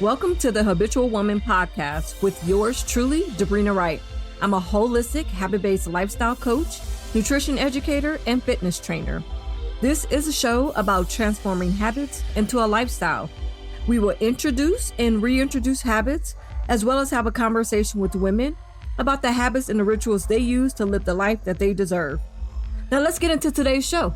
Welcome to the Habitual Woman Podcast with yours truly, Debrina Wright. I'm a holistic, habit-based lifestyle coach, nutrition educator, and fitness trainer. This is a show about transforming habits into a lifestyle. We will introduce and reintroduce habits, as well as have a conversation with women about the habits and the rituals they use to live the life that they deserve. Now let's get into today's show.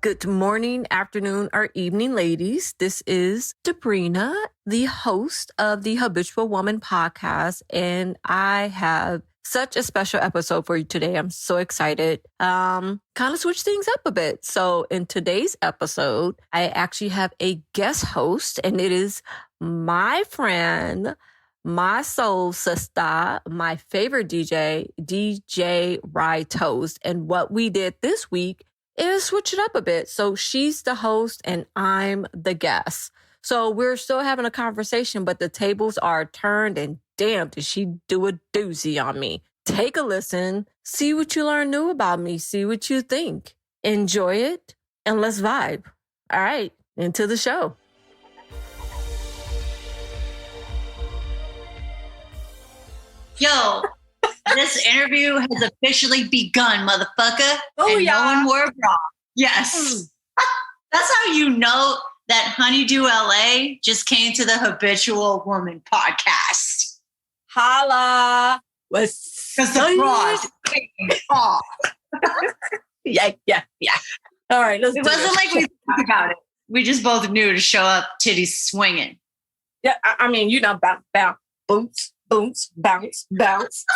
Good morning, afternoon, or evening, ladies. This is Debrina, the host of the Habitual Woman Podcast, and I have such a special episode for you today. I'm so excited. Kind of switch things up a bit. So in today's episode, I actually have a guest host, and it is my friend, my soul sister, my favorite DJ Rye Toast. And what we did this week is switch it up a bit. So she's the host and I'm the guest. So we're still having a conversation, but the tables are turned, and damn, did she do a doozy on me. Take a listen, see what you learn new about me, see what you think. Enjoy it, and let's vibe. All right, into the show. Yo, this interview has officially begun, motherfucker. Oh, and yeah. No one wore a bra. Yes. That's how you know that HoneyDew LA just came to the Habitual Woman Podcast. Holla. Because the bras came off. Yeah. All right, let's It do wasn't this. like we talked about it. We just both knew to show up titties swinging. Yeah, I mean, you know, bounce, boots, bounce, bounce.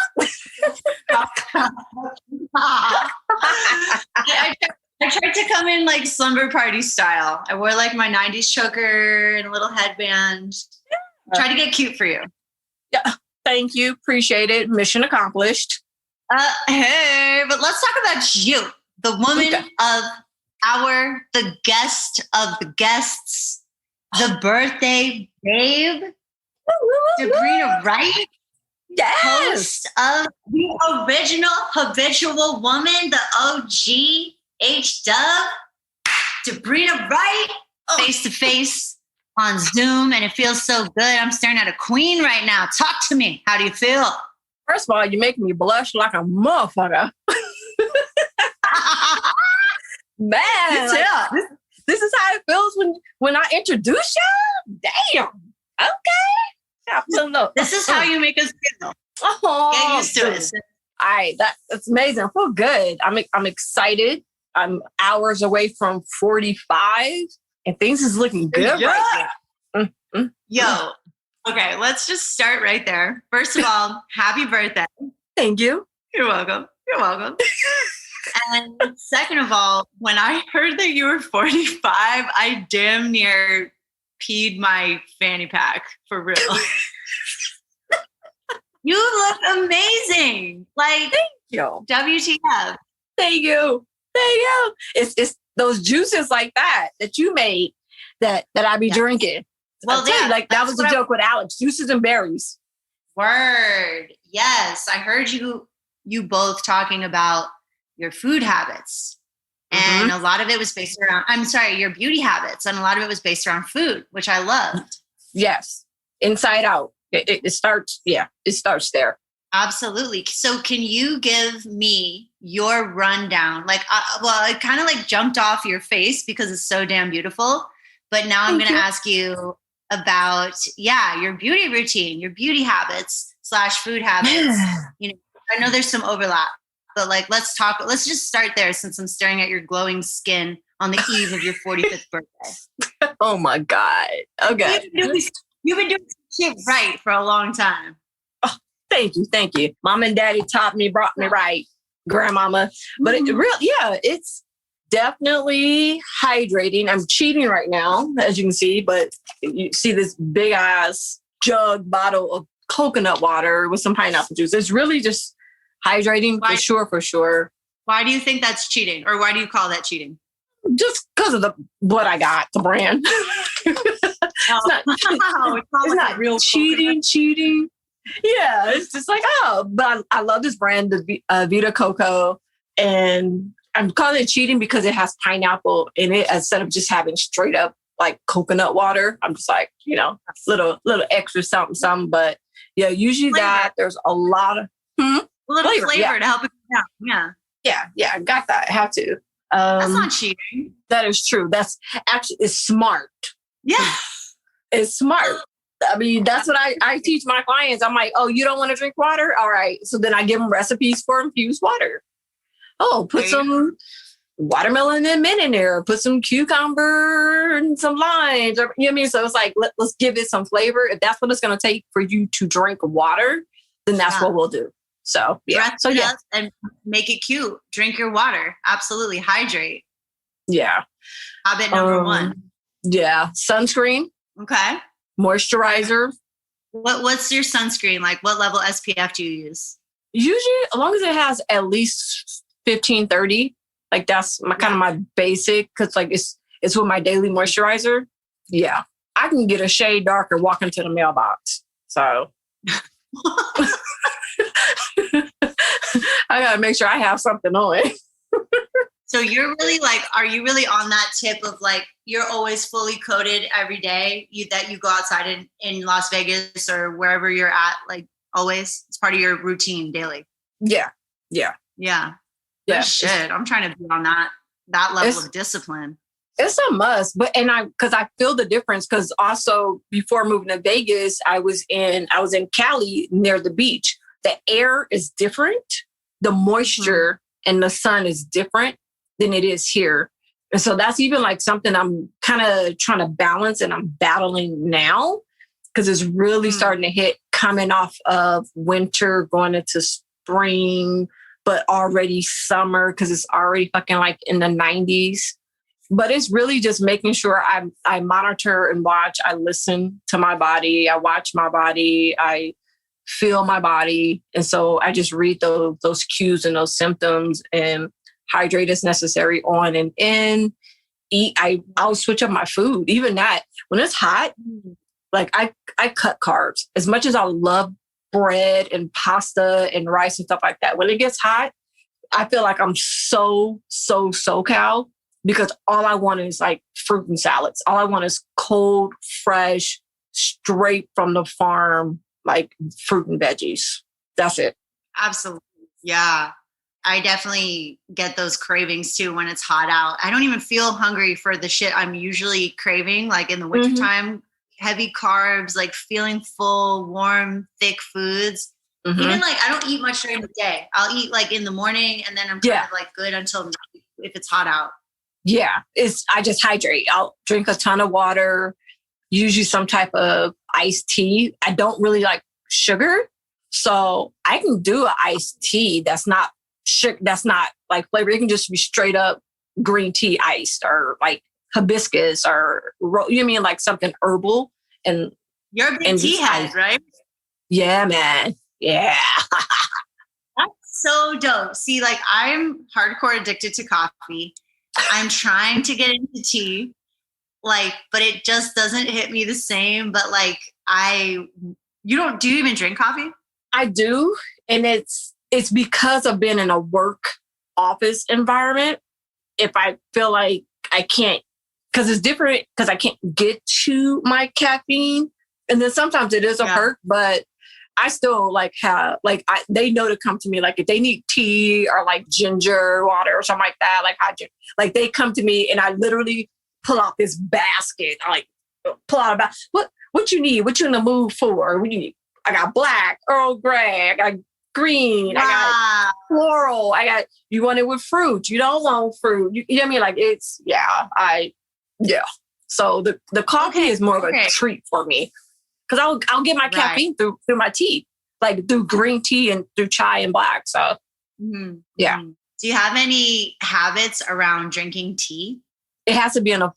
I tried to come in like slumber party style. I wore like my 90s choker and a little headband. Try to get cute for you. Yeah, thank you. Appreciate it. Mission accomplished. Hey, but let's talk about you, the woman of the guest of the guests, the birthday babe, Debrina Wright, Yes. host of the original Habitual Woman, the OG HW, Debrina Wright, face to face on Zoom, and it feels so good. I'm staring at a queen right now. Talk to me. How do you feel? First of all, you make me blush like a motherfucker. Man, like, this is how it feels when I introduce you. Damn. Okay. I feel no. This is how you make us feel. Oh, Get used to it. All right, that's amazing. I feel good. I'm excited. I'm hours away from 45, and things is looking good right now. Yo, okay, let's just start right there. First of all, happy birthday. Thank you. You're welcome. You're welcome. And second of all, when I heard that you were 45, I damn near peed my fanny pack for real. You look amazing. Like, Thank you. WTF. Thank you. It's those juices like that you made that I be drinking. Well, yeah, like that was the a joke with Alex. Juices and berries. Word. Yes. I heard you both talking about your food habits. And a lot of it was based around, your beauty habits. And a lot of it was based around food, which I loved. Yes. Inside out. It starts there. Absolutely. So can you give me your rundown? Like, it kind of like jumped off your face because it's so damn beautiful. But now I'm going to ask you about, your beauty routine, your beauty habits / food habits. You know, I know there's some overlap, but like, let's just start there since I'm staring at your glowing skin on the eve of your 45th birthday. Oh my God. Okay. You've been doing shit right for a long time. Oh, thank you. Mom and Daddy brought me right. Grandmama. But it's definitely hydrating. I'm cheating right now, as you can see, but you see this big ass jug bottle of coconut water with some pineapple juice. It's really just hydrating for sure. Why do you think that's cheating? Or why do you call that cheating? Just because of what I got, the brand. It's not real cheating. Yeah, it's just like, but I love this brand, the Vita Coco. And I'm calling it cheating because it has pineapple in it instead of just having straight up like coconut water. I'm just like, little extra something. But yeah, usually flavor. that there's a lot of a little flavor to help it come down. Yeah. I got that. I have to. That's not cheating. That is true. That's actually, it's smart. Yeah. It's smart. I mean, that's what I teach my clients. I'm like, oh, you don't want to drink water? All right. So then I give them recipes for infused water. Oh, put some watermelon and mint in there. Put some cucumber and some limes. Or, you know what I mean? So it's like, let's give it some flavor. If that's what it's going to take for you to drink water, then that's what we'll do. So, yeah. So, yeah. And make it cute. Drink your water. Absolutely. Hydrate. Yeah. Habit number 1. Yeah. Sunscreen. Okay. Moisturizer. What's your sunscreen? Like, what level SPF do you use? Usually, as long as it has at least 15, 30, like that's kind of my basic, because like it's with my daily moisturizer. Yeah. I can get a shade darker walk into the mailbox. So I got to make sure I have something on. So you're really like, are you really on that tip of like, you're always fully coated every day that you go outside in Las Vegas or wherever you're at, like always? It's part of your routine daily. Yeah. Shit. I'm trying to be on that level of discipline. It's a must, because I feel the difference. Because also before moving to Vegas, I was in Cali near the beach. The air is different. The moisture and the sun is different than it is here. And so that's even like something I'm kind of trying to balance, and I'm battling now because it's really starting to hit coming off of winter, going into spring, but already summer because it's already fucking like in the 90s. But it's really just making sure I monitor and watch. I listen to my body. I watch my body. I feel my body. And so I just read those cues and those symptoms and hydrate as necessary on and in. Eat. I'll switch up my food. Even that, when it's hot, like I cut carbs. As much as I love bread and pasta and rice and stuff like that, when it gets hot, I feel like I'm so SoCal. Because all I want is like fruit and salads. All I want is cold, fresh, straight from the farm, like fruit and veggies. That's it. Absolutely. Yeah. I definitely get those cravings too when it's hot out. I don't even feel hungry for the shit I'm usually craving. Like in the wintertime, heavy carbs, like feeling full, warm, thick foods. Even like I don't eat much during the day. I'll eat like in the morning and then I'm kind of like good until night if it's hot out. Yeah, I just hydrate. I'll drink a ton of water, usually some type of iced tea. I don't really like sugar, so I can do an iced tea that's not sugar, that's not like flavor. It can just be straight up green tea iced or like hibiscus or you mean like something herbal. And you're a big tea head, right? Yeah, man. Yeah. That's so dope. See, like I'm hardcore addicted to coffee. I'm trying to get into tea, like, but it just doesn't hit me the same. But like, do you even drink coffee? I do. And it's because I've been in a work office environment. If I feel like I can't, because it's different, because I can't get to my caffeine. And then sometimes it is a perk, but I still like have, like, they know to come to me, like if they need tea or like ginger water or something like that, like they come to me and I literally pull out this basket. I like pull out about what you need, what you in the mood for. What you need? I got black, Earl Grey, I got green, I got floral, you want it with fruit, you don't want fruit. You know what I mean? Like it's, So the coffee is more of a treat for me. Because I'll get my caffeine through my tea, like through green tea and through chai and black. So, yeah. Do you have any habits around drinking tea? It has to be in a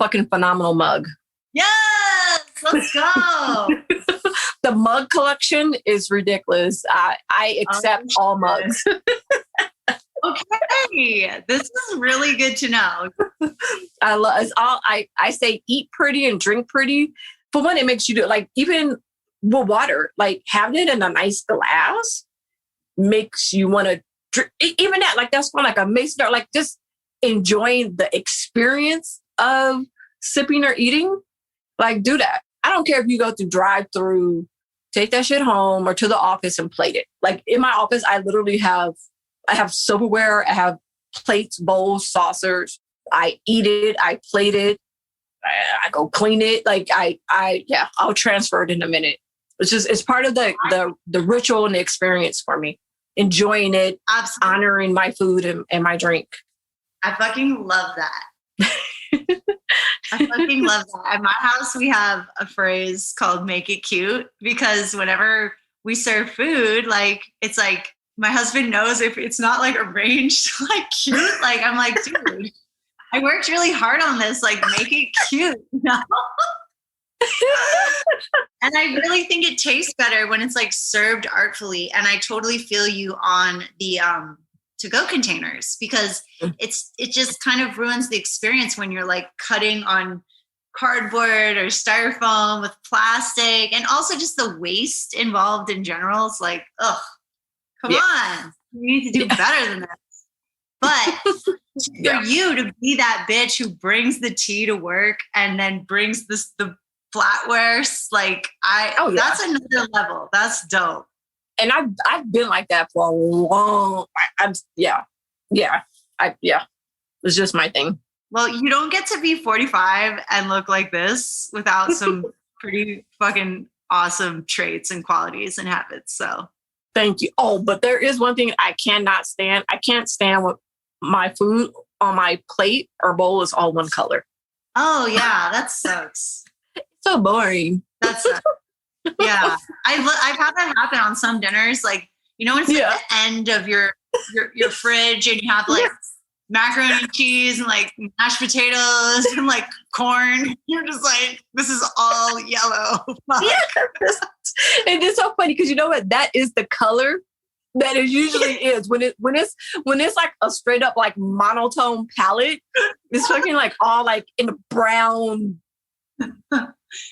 fucking phenomenal mug. Yes, let's go. The mug collection is ridiculous. I accept all mugs. Okay, this is really good to know. I say eat pretty and drink pretty. For one, it makes you do like even with water, like having it in a nice glass makes you want to even that, like, that's fun. Like a mason jar, like just enjoying the experience of sipping or eating. Like, do that. I don't care if you go through drive-through, take that shit home or to the office and plate it. Like in my office, I have silverware, I have plates, bowls, saucers. I eat it, I plate it, I go clean it. Like I'll transfer it in a minute. It's part of the ritual and the experience for me. Enjoying it, absolutely. Honoring my food and my drink. I fucking love that. I fucking love that. At my house, we have a phrase called "make it cute" because whenever we serve food, like it's like my husband knows if it's not like arranged like cute. Like I'm like, dude, I worked really hard on this. Like, make it cute, you know? And I really think it tastes better when it's like served artfully. And I totally feel you on the to-go containers because it just kind of ruins the experience when you're like cutting on cardboard or styrofoam with plastic, and also just the waste involved in general. It's like, ugh, come on, you need to do better than this. But for you to be that bitch who brings the tea to work and then brings the flatware, like that's another level. That's dope. And I've been like that for a long time. It's just my thing. Well, you don't get to be 45 and look like this without some pretty fucking awesome traits and qualities and habits. So thank you. Oh, but there is one thing I cannot stand. I can't stand when my food on my plate or bowl is all one color. Oh yeah, that sucks. So boring. That sucks. Yeah, I've had that happen on some dinners. Like, you know, when it's like the end of your fridge and you have like macaroni and cheese and like mashed potatoes and like corn. You're just like, this is all yellow. Yes. And it's so funny because you know what? That is the color that it usually is when it's like a straight up like monotone palette. It's looking like all like in the brown.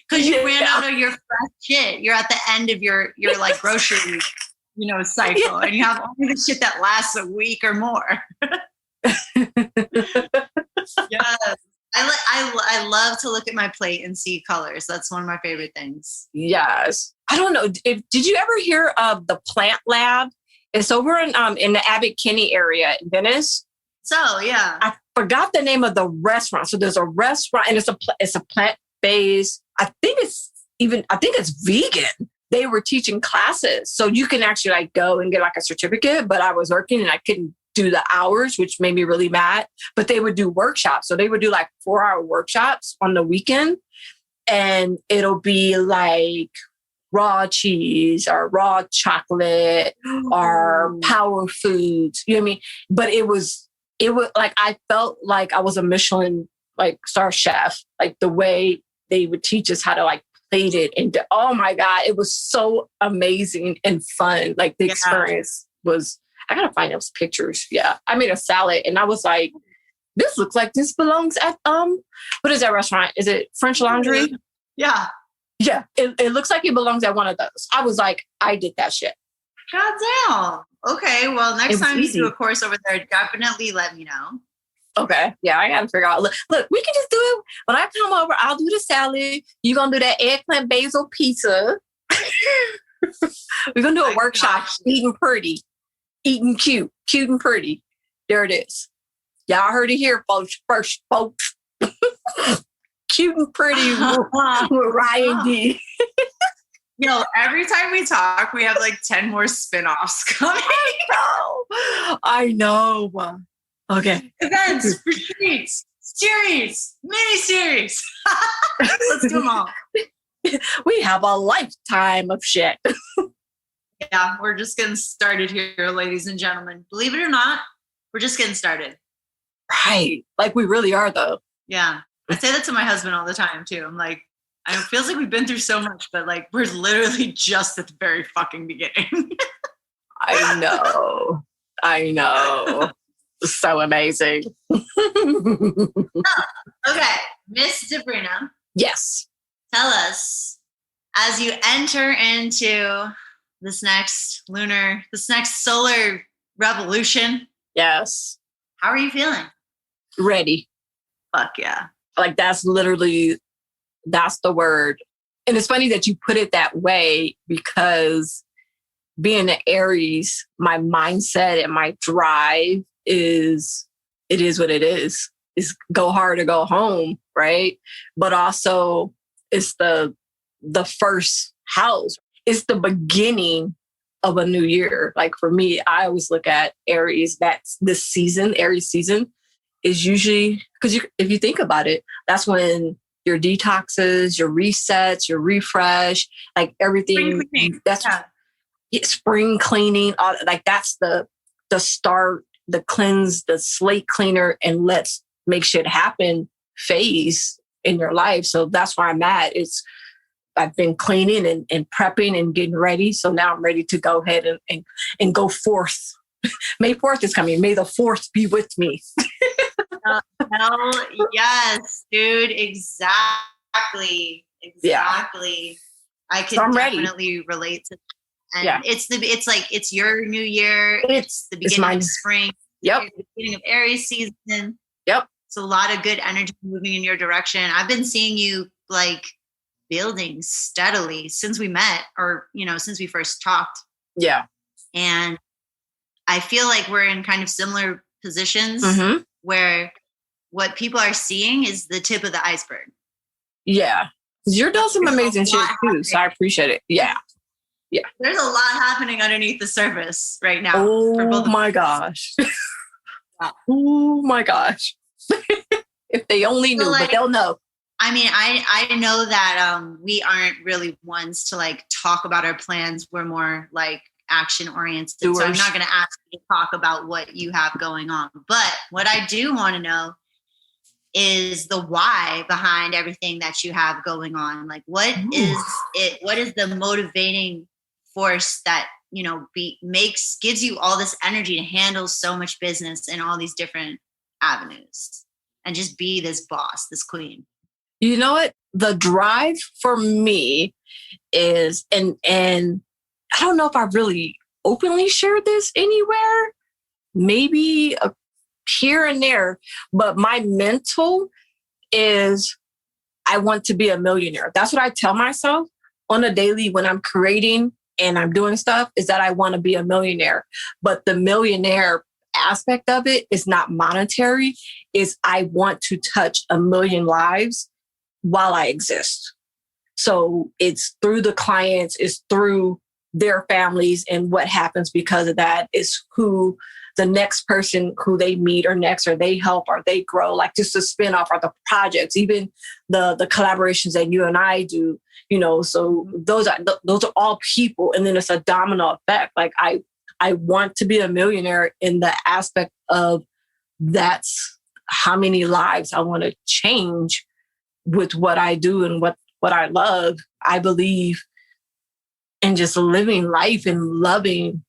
Because you ran out of your fresh shit. You're at the end of your like grocery, cycle, and you have only the shit that lasts a week or more. Yes, I love to look at my plate and see colors. That's one of my favorite things. Yes, I don't know. Did you ever hear of the Plant Lab? It's over in the Abbot Kinney area in Venice. So yeah, I forgot the name of the restaurant. So there's a restaurant, and it's a plant-based. I think it's vegan. They were teaching classes, so you can actually like go and get like a certificate. But I was working and I couldn't do the hours, which made me really mad. But they would do workshops, so they would do like 4-hour workshops on the weekend, and it'll be like raw cheese or raw chocolate or power foods. You know what I mean? But it was like I felt like I was a Michelin like star chef, like the way they would teach us how to like plate it. And oh my God, it was so amazing and fun. Like the experience was, I gotta find those pictures. Yeah. I made a salad and I was like, this looks like this belongs at, what is that restaurant? Is it French Laundry? Yeah. Yeah. It looks like it belongs at one of those. I was like, I did that shit. God damn. Okay. Well, next time you do a course over there, definitely let me know. Okay. Yeah, I gotta figure out. Look, we can just do it. When I come over, I'll do the salad. You're gonna do that eggplant basil pizza. We're gonna do a workshop. Eating pretty. Eating cute. Cute and pretty. There it is. Y'all heard it here, folks. First, folks. Cute and pretty with Ryan D. Every time we talk, we have like 10 more spinoffs coming. I know. Okay. Events, retreats, series, mini-series. Let's do them all. We have a lifetime of shit. Yeah, we're just getting started here, ladies and gentlemen. Believe it or not, we're just getting started. Right. Like we really are, though. Yeah. I say that to my husband all the time, too. I'm like, it feels like we've been through so much, but like we're literally just at the very fucking beginning. I know. So amazing. Okay, Miss Sabrina. Yes. Tell us, as you enter into this next solar revolution. Yes. How are you feeling? Ready. Fuck yeah. Like that's the word. And it's funny that you put it that way because being an Aries, my mindset and my drive is what it is. It's go hard or go home, right? But also it's the first house. It's the beginning of a new year. Like for me, I always look at Aries, that's this season, Aries season is usually, because if you think about it, that's when your detoxes, your resets, your refresh, like everything. Spring cleaning, all, like that's the start, the cleanse, the slate cleaner, and let's make shit happen phase in your life. So that's where I'm at. I've been cleaning and prepping and getting ready. So now I'm ready to go ahead and go forth. May 4th is coming. May the 4th be with me. Hell yes, dude. Exactly. Yeah. I can definitely relate to that. And it's your new year. It's the beginning of spring. Yep. The beginning of Aries season. Yep. It's a lot of good energy moving in your direction. I've been seeing you like building steadily since we met, or, since we first talked. Yeah. And I feel like we're in kind of similar positions where what people are seeing is the tip of the iceberg. Yeah. You're doing some amazing shit too. So I appreciate it. Yeah. Yeah. There's a lot happening underneath the surface right now. Oh my gosh. Oh my gosh. If they only knew, but they'll know. I mean, I know that we aren't really ones to like talk about our plans. We're more like action oriented. So I'm not going to ask you to talk about what you have going on. But what I do want to know is the why behind everything that you have going on. Like, what is it? What is the motivating force that, gives you all this energy to handle so much business in all these different avenues and just be this boss, this queen? You know what? The drive for me is, and I don't know if I've really openly shared this anywhere, maybe here and there, but my mental is I want to be a millionaire. That's what I tell myself on a daily when I'm creating and I'm doing stuff, is that I want to be a millionaire. But the millionaire aspect of it is not monetary, is I want to touch 1 million lives while I exist. So it's through the clients, it's through their families, and what happens because of that is who the next person who they meet or next, or they help or they grow, like just the spinoff or the projects, even the collaborations that you and I do, so those are all people. And then it's a domino effect. Like I want to be a millionaire in the aspect of that's how many lives I want to change with what I do and what I love. I believe in just living life and loving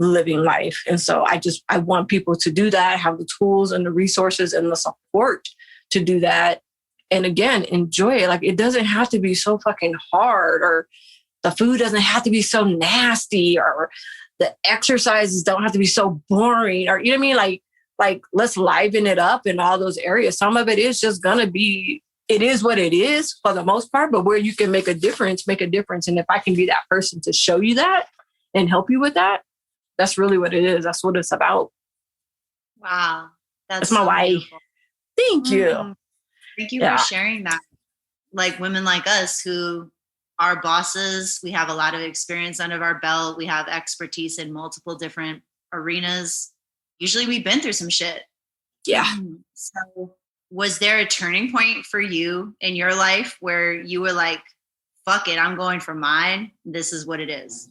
living life. And so I want people to do that, have the tools and the resources and the support to do that. And again, enjoy it. Like, it doesn't have to be so fucking hard, or the food doesn't have to be so nasty, or the exercises don't have to be so boring, or, you know what I mean? Like let's liven it up in all those areas. Some of it is just going to be, it is what it is for the most part, but where you can make a difference. And if I can be that person to show you that and help you with that, that's really what it is. That's what it's about. Wow. That's my wife. Beautiful. Thank you. Thank you for sharing that. Like, women like us who are bosses, we have a lot of experience under our belt. We have expertise in multiple different arenas. Usually we've been through some shit. Yeah. So was there a turning point for you in your life where you were like, fuck it, I'm going for mine. This is what it is?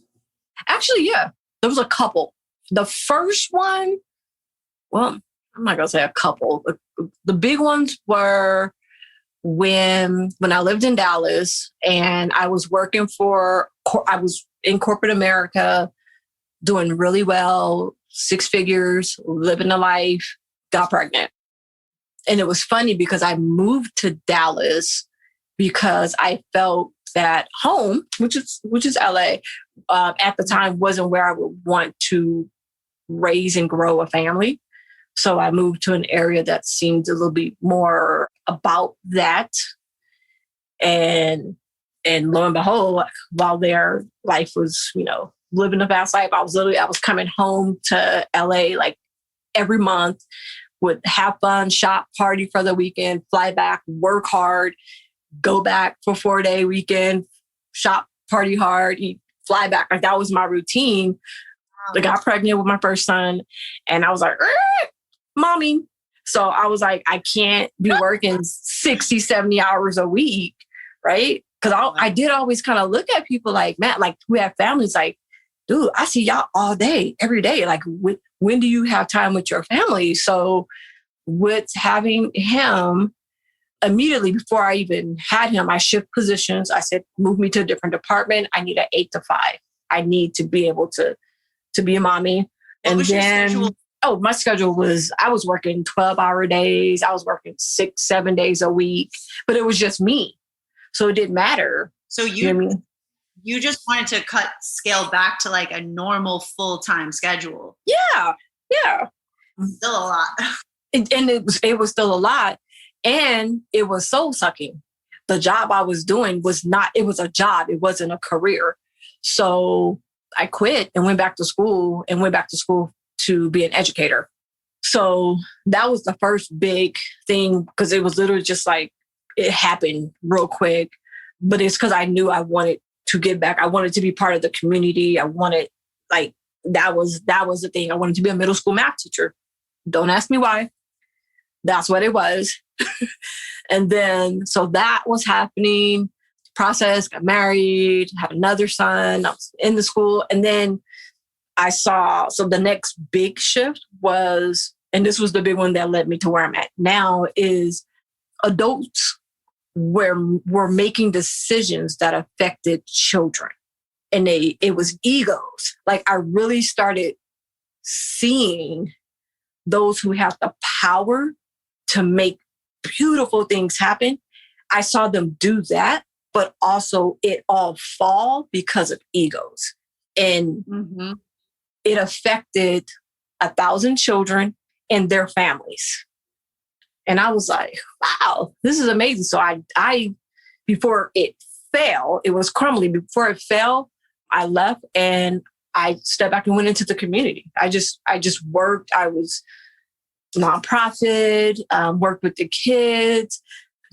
Actually, yeah. There was a couple. The first one, well, I'm not going to say a couple. The big ones were when I lived in Dallas and I was working I was in corporate America, doing really well, 6 figures, living the life, got pregnant. And it was funny because I moved to Dallas because I felt that home, which is LA, at the time wasn't where I would want to raise and grow a family. So I moved to an area that seemed a little bit more about that. And lo and behold, while there, life was, living the fast life. I was coming home to LA like every month, would have fun, shop, party for the weekend, fly back, work hard, go back for 4-day weekend, shop, party hard, eat, fly back. Like that was my routine. I got pregnant with my first son and I was like, mommy. So I was like, I can't be working 60, 70 hours a week. Right. Because I did always kind of look at people like, Matt, like who have families like, dude, I see y'all all day, every day. Like when do you have time with your family? So with having him, immediately before I even had him, I shift positions. I said, move me to a different department. I need an 8 to 5. I need to be able to be a mommy. And then, my schedule was, I was working 12-hour days. I was working 6-7 days a week, but it was just me. So it didn't matter. So you just wanted to scale back to like a normal full-time schedule. Yeah. Still a lot. And it was still a lot. And it was soul sucking. The job I was doing it was a job. It wasn't a career. So I quit and went back to school to be an educator. So that was the first big thing because it was literally just like, it happened real quick, but it's because I knew I wanted to give back. I wanted to be part of the community. I wanted, like, that was the thing. I wanted to be a middle school math teacher. Don't ask me why. That's what it was. And then, so that was happening. Process, got married, had another son. I was in the school. And then so the next big shift was, and this was the big one that led me to where I'm at now, is adults were making decisions that affected children. And it was egos. Like I really started seeing those who have the power to make beautiful things happen. I saw them do that, but also it all fall because of egos. And it affected 1,000 children and their families. And I was like, wow, this is amazing. So I before it fell, it was crumbling. Before it fell, I left and I stepped back and went into the community. I just worked. I was nonprofit, worked with the kids,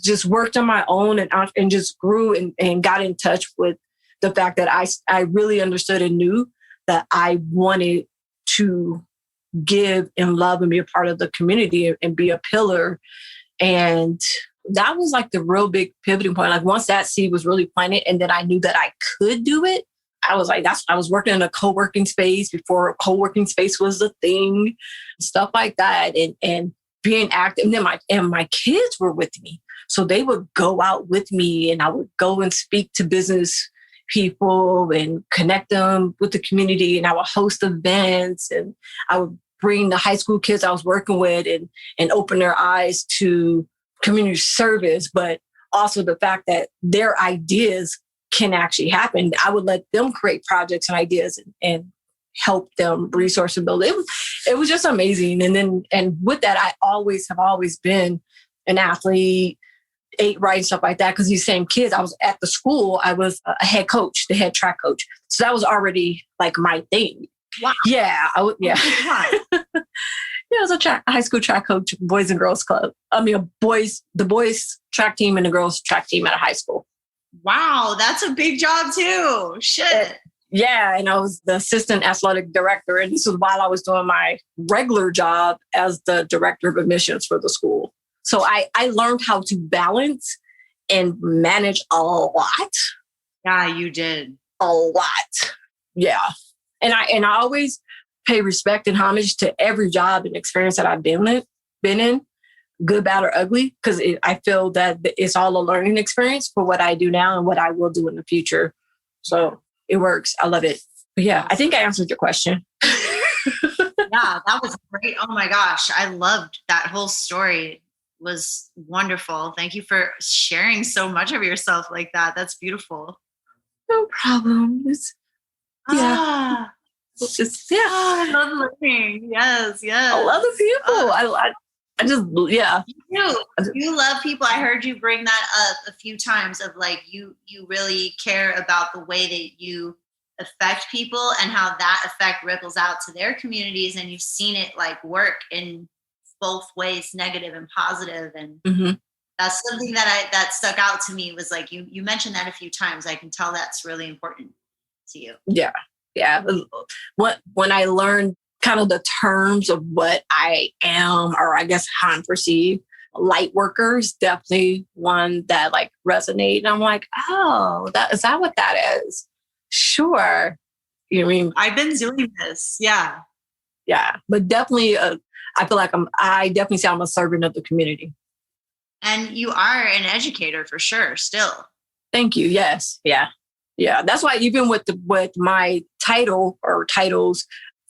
just worked on my own and just grew and got in touch with the fact that I really understood and knew that I wanted to give and love and be a part of the community and be a pillar. And that was like the real big pivoting point. Like once that seed was really planted and then I knew that I could do it, I was like, I was working in a co-working space before a co-working space was the thing, stuff like that. And being active. And then my kids were with me. So they would go out with me and I would go and speak to business people and connect them with the community. And I would host events and I would bring the high school kids I was working with and open their eyes to community service, but also the fact that their ideas can actually happen. I would let them create projects and ideas and help them resource and build. It was just amazing. And with that, I have always been an athlete, ate right and stuff like that. Because these same kids, I was at the school, I was a head coach, the head track coach. So that was already like my thing. Wow. Yeah. Yeah. Yeah, I was a high school track coach, boys and girls club. I mean, the boys track team and the girls track team at a high school. Wow, that's a big job too. Shit. Yeah, and I was the assistant athletic director. And this was while I was doing my regular job as the director of admissions for the school. So I learned how to balance and manage a lot. Yeah, you did. A lot. Yeah. And I always pay respect and homage to every job and experience that I've been in, good, bad, or ugly, because I feel that it's all a learning experience for what I do now and what I will do in the future. So it works. I love it. But yeah, I think I answered your question. Yeah, that was great. Oh my gosh. I loved that whole story. It was wonderful. Thank you for sharing so much of yourself like that. That's beautiful. No problem. Yeah. I love learning. Yes. I love the people. I just, yeah. You love people. I heard you bring that up a few times of like, you really care about the way that you affect people and how that effect ripples out to their communities. And you've seen it like work in both ways, negative and positive. And that's something that stuck out to me was like, you mentioned that a few times. I can tell that's really important to you. Yeah. Yeah. When I learned kind of the terms of what I am, or I guess how I'm perceived, light workers, definitely one that like resonate. And I'm like, oh, is that what that is? Sure. You know what I mean? I've been doing this. Yeah. Yeah. But definitely, I feel like I definitely say I'm a servant of the community. And you are an educator for sure, still. Thank you. Yes. Yeah. Yeah. That's why even with my title or titles,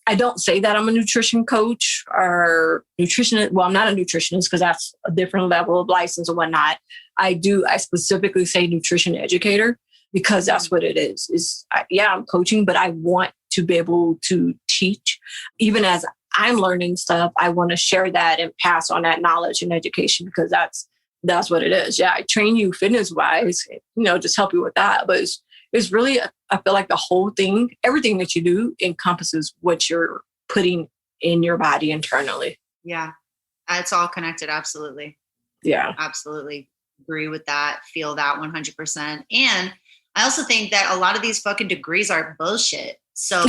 I don't say that I'm a nutrition coach or nutritionist. Well, I'm not a nutritionist because that's a different level of license and whatnot. I specifically say nutrition educator because that's what it is. I'm coaching, but I want to be able to teach. Even as I'm learning stuff, I want to share that and pass on that knowledge and education because that's what it is. Yeah, I train you fitness wise, just help you with that. But it's really, I feel like the whole thing, everything that you do encompasses what you're putting in your body internally. Yeah, it's all connected. Absolutely. Yeah, absolutely. Agree with that. Feel that 100%. And I also think that a lot of these fucking degrees are bullshit. So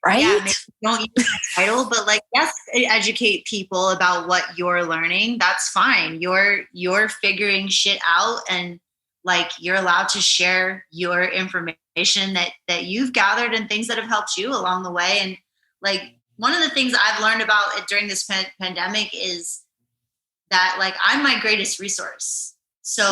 right? Yeah, maybe don't use the title, but like, yes, educate people about what you're learning. That's fine. You're figuring shit out and like you're allowed to share your information that you've gathered and things that have helped you along the way. And like one of the things I've learned about it during this pandemic is that like I'm my greatest resource. So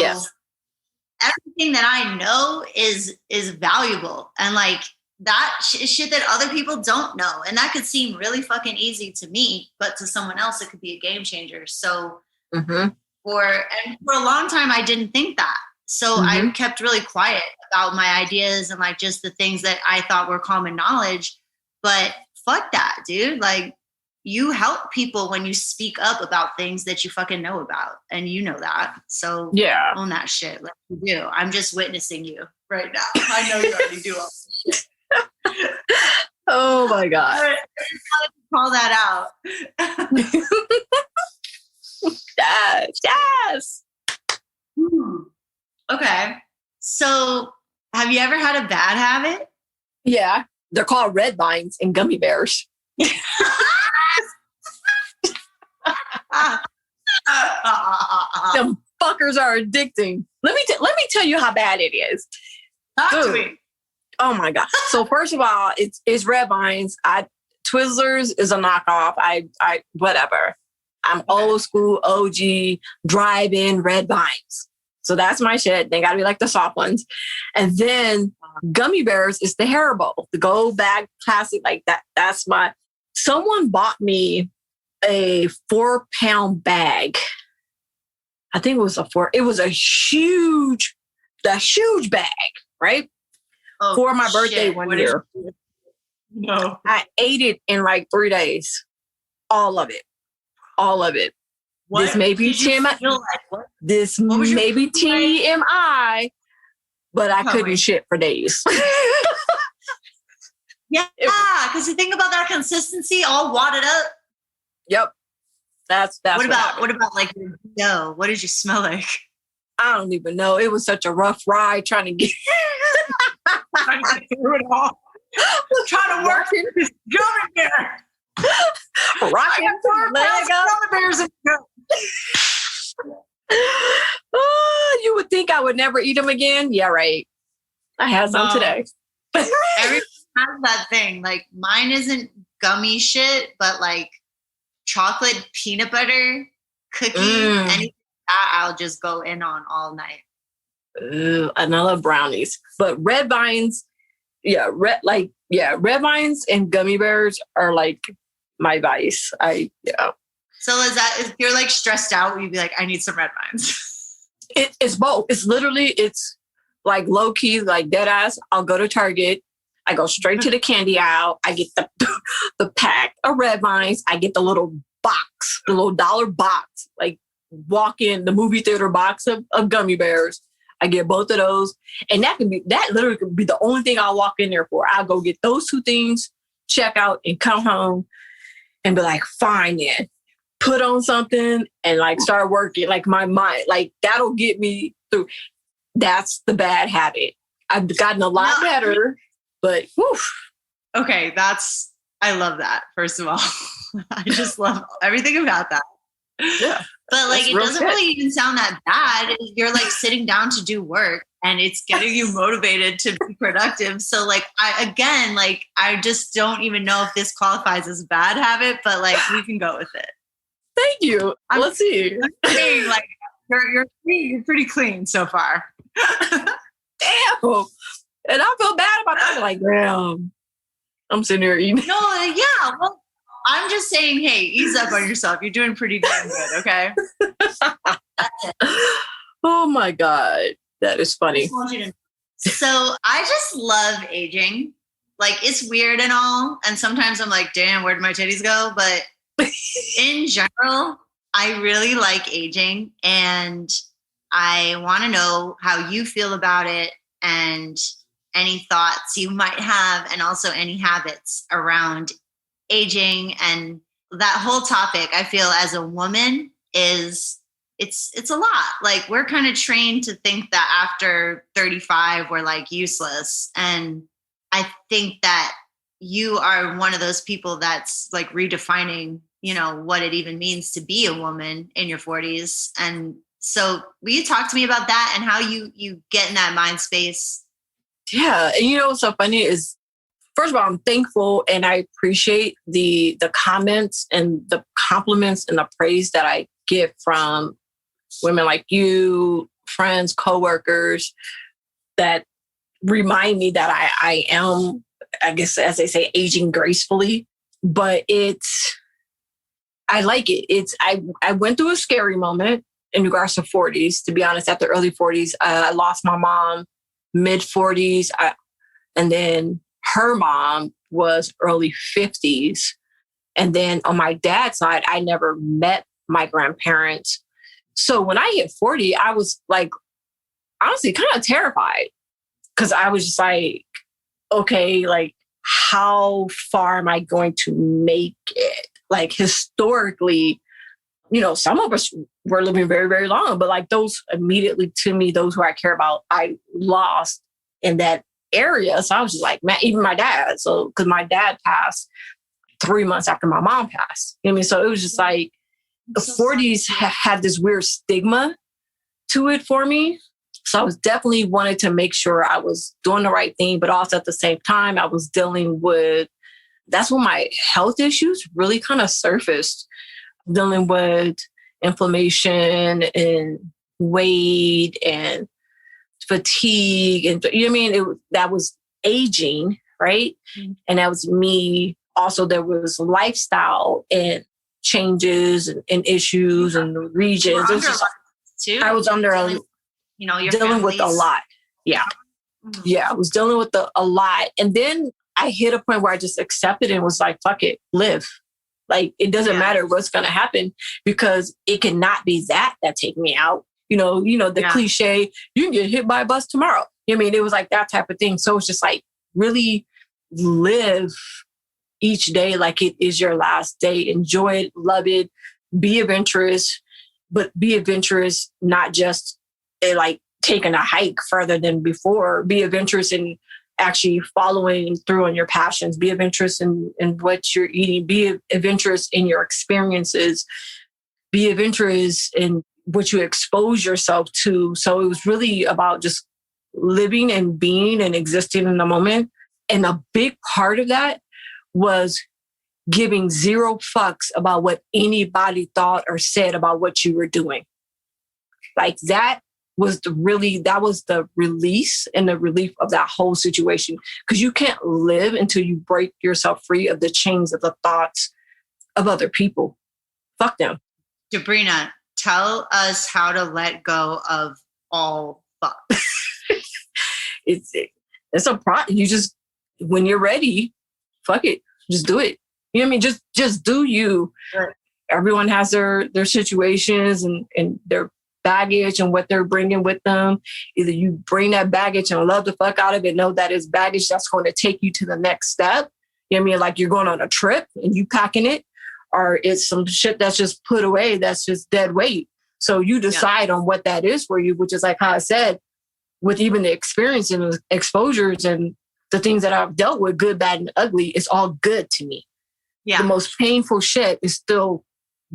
everything that I know is valuable. And like that is shit that other people don't know. And that could seem really fucking easy to me, but to someone else, it could be a game changer. So for a long time, I didn't think that. So I kept really quiet about my ideas and like just the things that I thought were common knowledge. But fuck that, dude. Like you help people when you speak up about things that you fucking know about. And you know that. So own that shit like you do. I'm just witnessing you right now. I know you already do all this shit. Oh my God. I just wanted to call that out. Yes. Okay. So have you ever had a bad habit? Yeah. They're called red vines and gummy bears. Them fuckers are addicting. Let me tell you how bad it is. Talk to me. Oh my God. So first of all, it's red vines. Twizzlers is a knockoff. I whatever. I'm old school OG drive-in red vines. So that's my shit. They gotta be like the soft ones. And then gummy bears is the Haribo, the gold bag classic like that. That's someone bought me a 4-pound bag. I think it was a huge bag, right? Oh, for my birthday one year. No. I ate it in like 3 days. All of it. What? This may be TMI, but I couldn't shit for days. Yeah, because you think about that consistency, all wadded up. Yep. That's what about like your dough? What did you smell like? I don't even know. It was such a rough ride trying to get through it all. I'm trying to work in this gummy bear. Rocking gummy bears and you would think I would never eat them again. Yeah, right. I had some today. Everyone has that thing. Like mine isn't gummy shit, but like chocolate peanut butter cookie, anything that I'll just go in on all night. And I love brownies, but red vines, red vines and gummy bears are like my vice. So if you're like stressed out, you'd be like, I need some red vines. It's both. It's like low key, like dead ass. I'll go to Target. I go straight to the candy aisle. I get the pack of red vines. I get the little box, the little dollar box, like walk in the movie theater box of gummy bears. I get both of those. And that literally could be the only thing I'll walk in there for. I'll go get those two things, check out, and come home and be like, fine then. Put on something and like start working. Like my mind, like that'll get me through. That's the bad habit. I've gotten a lot better, but whew. Okay, I love that, first of all. I just love everything about that. Yeah. But like, it doesn't really even sound that bad. You're like sitting down to do work and it's getting you motivated to be productive. So like, I just don't even know if this qualifies as a bad habit, but like, we can go with it. Thank you. Let's see. I'm saying, like, you're pretty clean so far. Damn. And I feel bad about that. I'm like, damn. I'm sitting here eating. No, yeah. Well, I'm just saying, hey, ease up on yourself. You're doing pretty damn good, okay? Oh my God. That is funny. So I just love aging. Like, it's weird and all. And sometimes I'm like, damn, where did my titties go? But in general, I really like aging. And I want to know how you feel about it and any thoughts you might have, and also any habits around aging. And that whole topic, I feel as a woman, it's a lot. Like, we're kind of trained to think that after 35 we're like useless, and I think that you are one of those people that's like redefining, what it even means to be a woman in your 40s. And so will you talk to me about that and how you get in that mind space? Yeah. And what's so funny is, first of all, I'm thankful and I appreciate the comments and the compliments and the praise that I get from women like you, friends, coworkers, that remind me that I am, I guess, as they say, aging gracefully. But I like it. I went through a scary moment in regards to 40s, to be honest. At the early 40s, I lost my mom mid 40s. And then her mom was early 50s. And then on my dad's side, I never met my grandparents. So when I hit 40, I was like, honestly, kind of terrified, because I was just like, okay, like, how far am I going to make it? Like, historically, some of us were living very, very long, but like those immediately to me, those who I care about, I lost in that area. So I was just like, man, even my dad. So, because my dad passed 3 months after my mom passed. You know what I mean? So it was just like the 40s had this weird stigma to it for me. So I was definitely wanted to make sure I was doing the right thing, but also at the same time, I was dealing with, that's when my health issues really kind of surfaced, dealing with inflammation and weight and fatigue. And that was aging, right? Mm-hmm. And that was me. Also, there was lifestyle and changes and issues and regions. I was under dealing with a lot. Yeah. Mm-hmm. Yeah, I was dealing with a lot. And then I hit a point where I just accepted it and was like, fuck it, live. Like, it doesn't matter what's going to happen, because it cannot be that take me out. The cliche, you can get hit by a bus tomorrow. It was like that type of thing. So it's just like, really live each day like it is your last day. Enjoy it, love it, be adventurous, but be adventurous, not just like taking a hike further than before. Be adventurous in actually following through on your passions. Be adventurous in what you're eating. Be adventurous in your experiences. Be adventurous in what you expose yourself to. So it was really about just living and being and existing in the moment. And a big part of that was giving zero fucks about what anybody thought or said about what you were doing. Like, that was the release and the relief of that whole situation. Because you can't live until you break yourself free of the chains of the thoughts of other people. Fuck them. Debrina, tell us how to let go of all fuck. It's a problem. You just when you're ready, fuck it, just do it. You know what I mean? Just do you. Right. Everyone has their situations and their baggage and what they're bringing with them. Either you bring that baggage and love the fuck out of it, know that it's baggage that's going to take you to the next step. You know what I mean? Like you're going on a trip and you packing it, or it's some shit that's just put away, that's just dead weight. So you decide on what that is for you, which is like how I said, with even the experience and the exposures and the things that I've dealt with, good, bad, and ugly, it's all good to me. Yeah. The most painful shit is still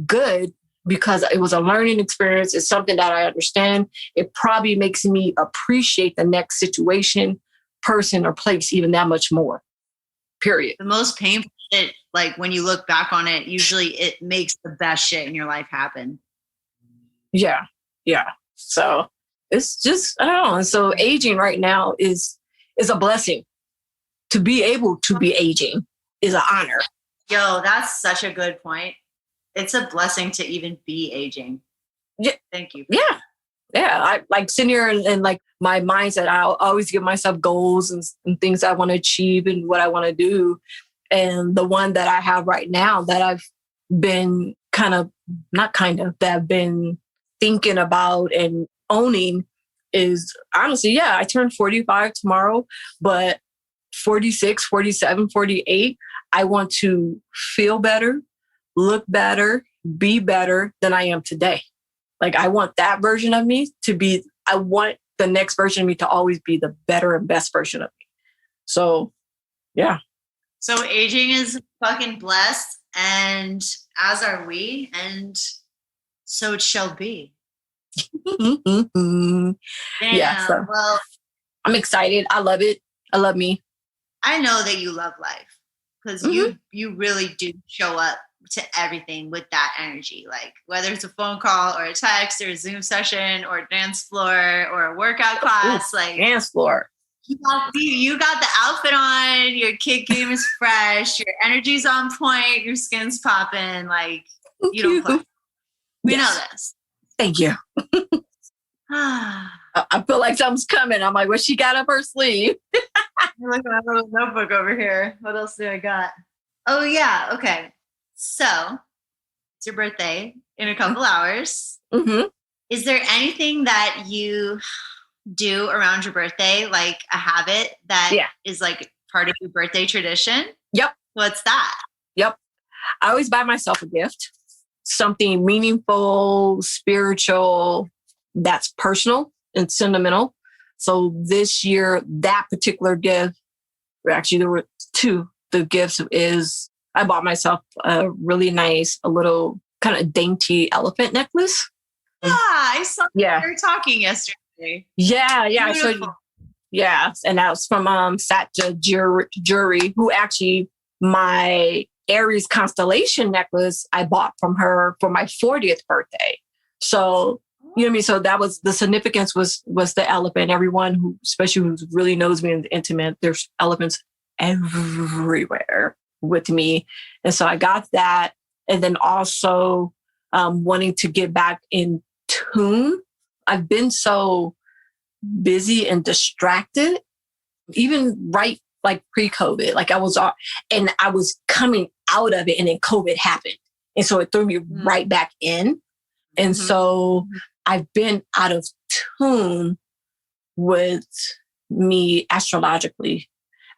good because it was a learning experience. It's something that I understand. It probably makes me appreciate the next situation, person, or place even that much more. Period. The most painful shit, like when you look back on it, usually it makes the best shit in your life happen. Yeah. Yeah. So it's just, I don't know. So aging right now is a blessing. To be able to be aging is an honor. Yo, that's such a good point. It's a blessing to even be aging. Yeah. Thank you. Yeah. Yeah. I like sitting here and like my mindset, I'll always give myself goals and things I want to achieve and what I want to do. And the one that I have right now that I've been that I've been thinking about and owning is honestly, I turn 45 tomorrow, but 46, 47, 48, I want to feel better, look better, be better than I am today. Like I want that version of me I want the next version of me to always be the better and best version of me. So, yeah. So aging is fucking blessed, and as are we, and so it shall be. Damn, yeah. So, well, I'm excited. I love it. I love me. I know that you love life because you really do show up to everything with that energy. Like whether it's a phone call or a text or a Zoom session or a dance floor or a workout class, like dance floor. You got the outfit on, your kid game is fresh, your energy's on point, your skin's popping. Like you don't play. We know this. Thank you. I feel like something's coming. I'm like, what she got up her sleeve? Look at my little notebook over here. What else do I got? Oh, yeah. Okay. So it's your birthday in a couple hours. Mm-hmm. Is there anything that you do around your birthday, like a habit that is like part of your birthday tradition? Yep. What's that? Yep. I always buy myself a gift. Something meaningful, spiritual, that's personal and sentimental. So this year, that particular gift, actually there were two. The gifts is I bought myself a really nice, a little kind of dainty elephant necklace. Yeah, I saw you were talking yesterday. Yeah. So, and that was from Satya Jury, who actually my Aries constellation necklace I bought from her for my 40th birthday. So, you know what I mean? So that was the significance was the elephant. Everyone who, especially who really knows me and intimate, there's elephants everywhere with me. And so I got that. And then also wanting to get back in tune. I've been so busy and distracted, even right like pre-COVID, like I was coming out of it and then COVID happened. And so it threw me right back in. And so I've been out of tune with me astrologically.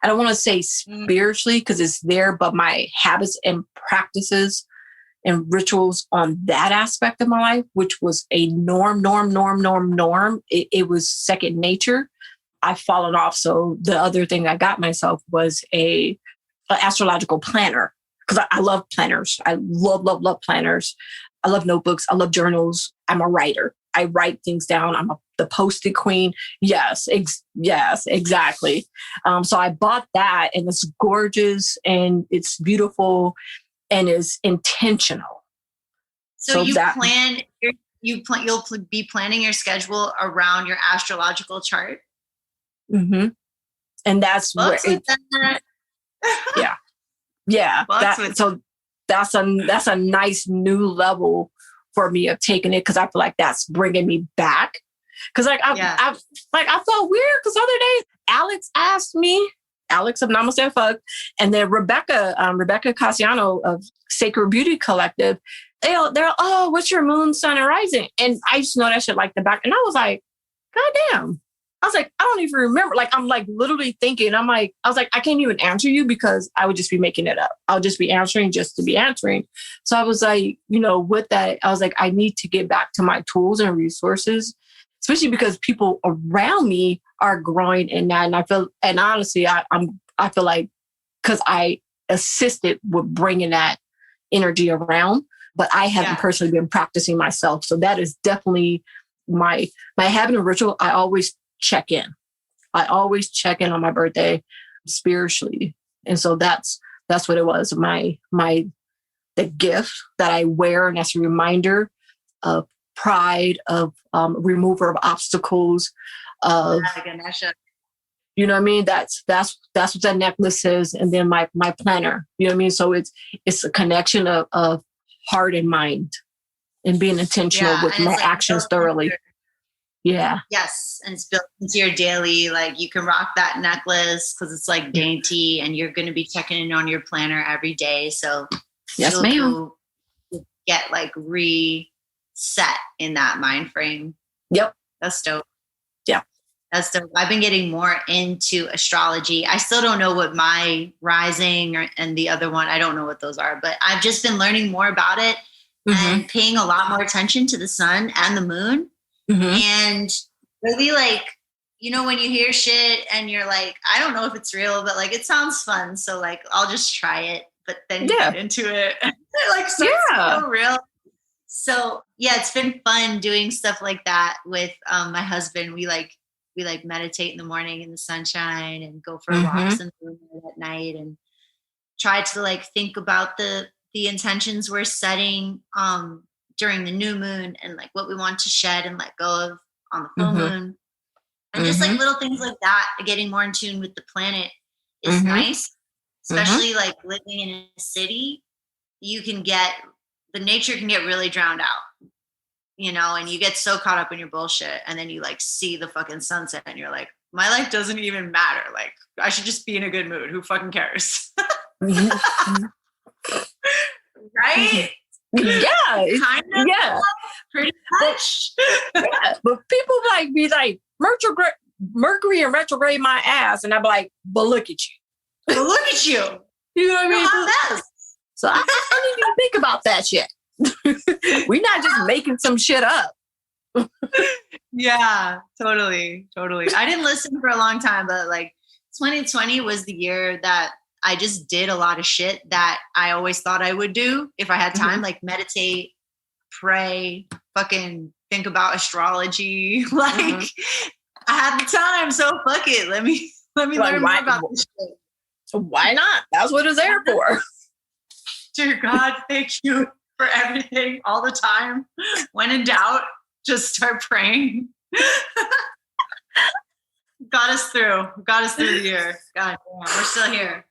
I don't want to say spiritually because it's there, but my habits and practices and rituals on that aspect of my life, which was a norm. It was second nature. I've fallen off. So the other thing I got myself was an astrological planner because I love planners. I love planners. I love notebooks. I love journals. I'm a writer. I write things down. I'm the Post-it queen. Yes, exactly. So I bought that and it's gorgeous and it's beautiful and is intentional. So you'll be planning your schedule around your astrological chart. Mm-hmm. And that's where that's a nice new level for me of taking it because I feel like that's bringing me back. Because I felt weird because the other day Alex asked me Alex of Namaste Fuck, and then Rebecca Cassiano of Sacred Beauty Collective. They're oh, what's your moon, sun, and rising? And I just know that shit like the back. And I was like, God damn. I was like, I don't even remember. Like, I'm like literally thinking, I was like, I can't even answer you because I would just be making it up. I'll just be answering just to be answering. So I was like, with that, I was like, I need to get back to my tools and resources, especially because people around me are growing in that. And honestly, I feel like because I assisted with bringing that energy around, but I haven't personally been practicing myself. So that is definitely my habit and ritual. I always check in. I always check in on my birthday spiritually. And so that's what it was. The gift that I wear, and that's a reminder of pride, of remover of obstacles, of you know what I mean? That's what that necklace is. And then my planner, you know what I mean? So it's a connection of heart and mind and being intentional with my actions thoroughly. Yeah. Yes. And it's built into your daily, like you can rock that necklace because it's like dainty and you're going to be checking in on your planner every day. So yes, ma'am. You'll get like reset in that mind frame. Yep. That's dope. Yeah. That's dope. I've been getting more into astrology. I still don't know what my rising and the other one, I don't know what those are, but I've just been learning more about it and paying a lot more attention to the sun and the moon. And really like, when you hear shit and you're like, I don't know if it's real, but like, it sounds fun. So like, I'll just try it, but then you get into it and it like starts to feel real. So yeah, it's been fun doing stuff like that with my husband. We meditate in the morning in the sunshine and go for walks in the moonlight at night and try to like think about the intentions we're setting during the new moon and like what we want to shed and let go of on the full moon. And just like little things like that, getting more in tune with the planet is nice, especially like living in a city. The nature can get really drowned out, and you get so caught up in your bullshit. And then you like see the fucking sunset and you're like, my life doesn't even matter. Like I should just be in a good mood. Who fucking cares? Right? Yeah. Kind of. Yeah. Pretty much. But people like be like, Mercury and retrograde my ass. And I'm like, but look at you. But look at you. You know what I mean? So I didn't even think about that shit. We're not just making some shit up. Yeah, totally. I didn't listen for a long time, but like 2020 was the year that I just did a lot of shit that I always thought I would do if I had time, like meditate, pray, fucking think about astrology. Like I had the time, so fuck it. Let me learn more about this shit. So why not? That's what it's there for. Dear God, thank you for everything all the time. When in doubt, just start praying. Got us through the year. God damn, we're still here.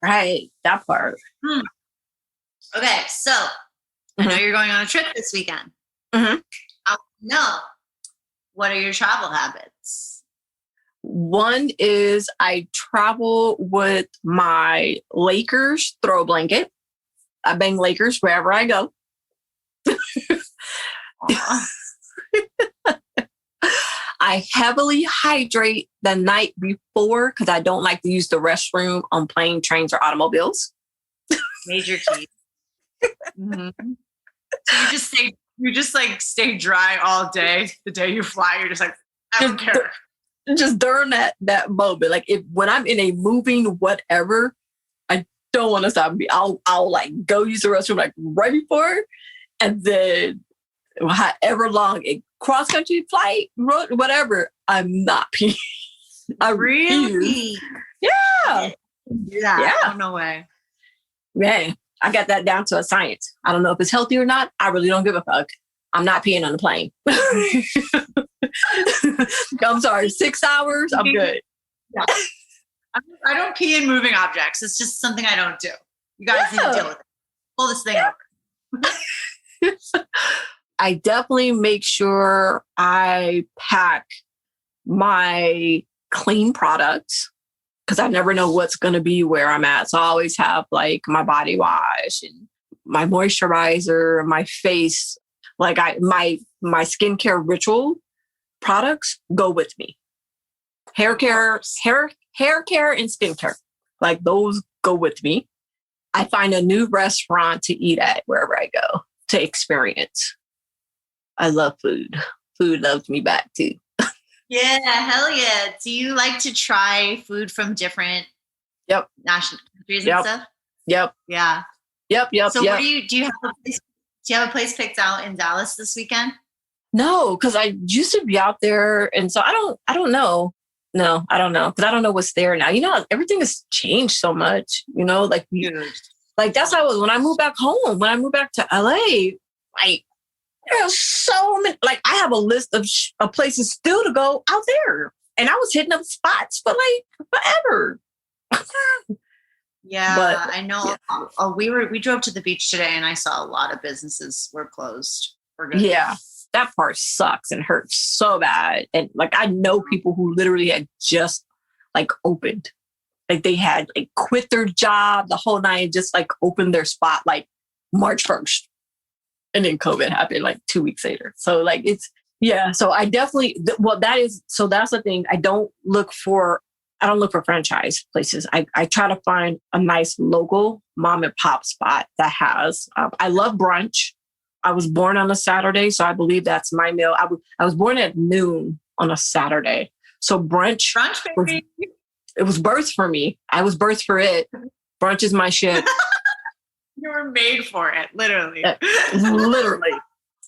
Right, that part. Okay, so I know you're going on a trip this weekend. No, what are your travel habits? One is I travel with my Lakers throw blanket. I bang Lakers wherever I go. I heavily hydrate the night before because I don't like to use the restroom on plane, trains, or automobiles. Major key. So you just stay dry all day. The day you fly, you're just like, I don't care. Just during that moment, like when I'm in a moving whatever, I don't want to stop. I'll like go use the restroom like right before, and then however long a cross country flight, road, whatever, I'm not peeing. I really, yeah. No way. Man, I got that down to a science. I don't know if it's healthy or not. I really don't give a fuck. I'm not peeing on the plane. I'm sorry, 6 hours, I'm good. Yeah. I don't pee in moving objects. It's just something I don't do. You guys need to deal with it. Pull this thing over. I definitely make sure I pack my clean products. because I never know what's going to be where I'm at. So I always have like my body wash and my moisturizer, my face, like my skincare ritual products go with me. Hair care and skincare, like those go with me. I find a new restaurant to eat at wherever I go to experience. I love food. Food loves me back too. Yeah, hell yeah. Do you like to try food from different national countries and stuff? Yep. Yeah. Yep. So what do you have a place picked out in Dallas this weekend? No, because I used to be out there, and so I don't know. No, I don't know, because I don't know what's there now. You know, everything has changed so much. You know, like that's how it was when I moved back home. When I moved back to LA, like there's so many. Like I have a list of places still to go out there, and I was hitting up spots for like forever. Yeah, but, I know. Yeah. We drove to the beach today, and I saw a lot of businesses were closed. Yeah, that part sucks and hurts so bad. And like I know people who literally had just like opened, like they had like quit their job, the whole night, and just like opened their spot like March 1st, and then COVID happened like 2 weeks later. So like it's So I definitely that's the thing. I don't look for franchise places. I try to find a nice local mom and pop spot that has, I love brunch. I was born on a Saturday, so I believe that's my meal. I was born at noon on a Saturday. So brunch baby. It was birthed for me. I was birthed for it. Brunch is my shit. You were made for it, literally. Literally.